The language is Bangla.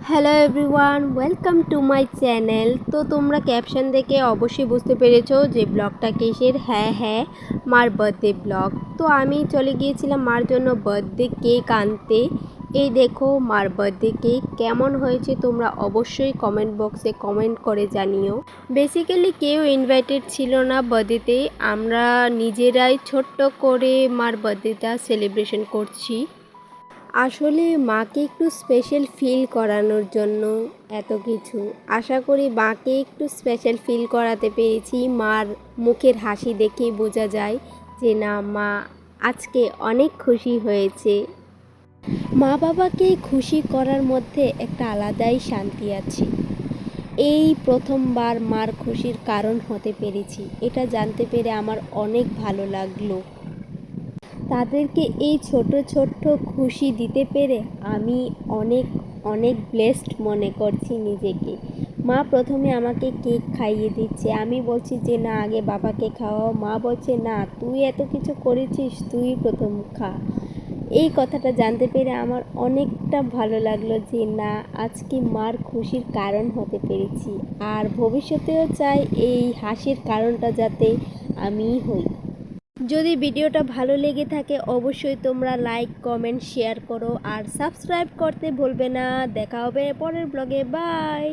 Hello everyone, welcome to my channel. তো তোমরা ক্যাপশন দেখে অবশ্যই বুঝতে পেরেছো যে ব্লগটা কিসের। হ্যাঁ, মার বার্থডে ব্লগ। তো আমি চলে গিয়েছিলাম মার জন্য বার্থডে কেক আনতে। এই দেখো মার বার্থডে কেক কেমন হয়েছে তোমরা অবশ্যই কমেন্ট বক্সে কমেন্ট করে জানিও। বেসিক্যালি কেউ ইনভাইটেড ছিল না বার্থডেতে, আমরা নিজেরাই ছোট্ট করে মার বার্থডেটা সেলিব্রেশন করছি। আসলে মাকে একটু স্পেশাল ফিল করানোর জন্য এত কিছু। আশা করি মাকে একটু স্পেশাল ফিল করাতে পেরেছি। মার মুখের হাসি দেখেই বোঝা যায় যে না, মা আজকে অনেক খুশি হয়েছে। মা বাবাকে খুশি করার মধ্যে একটা আলাদাই শান্তি আছে। এই প্রথমবার মার খুশির কারণ হতে পেরেছি, এটা জানতে পেরে আমার অনেক ভালো লাগলো। তাদেরকে এই ছোট ছোট্ট খুশি দিতে পেরে আমি অনেক অনেক ব্লেসড মনে করছি নিজেকে। মা প্রথমে আমাকে কেক খাইয়ে দিচ্ছে, আমি বলছি যে না আগে বাবাকে খাওয়াও। মা বলছে না, তুই এত কিছু করেছিস, তুই প্রথম খা। এই কথাটা জানতে পেরে আমার অনেকটা ভালো লাগলো যে না, আজকে মার খুশির কারণ হতে পেরেছি। আর ভবিষ্যতেও চাই এই হাসির কারণটা যাতে আমিই হই। যদি ভিডিওটা ভালো লেগে থাকে অবশ্যই তোমরা লাইক কমেন্ট শেয়ার করো আর সাবস্ক্রাইব করতে ভুলবে না। দেখা হবে পরের ব্লগে। বাই।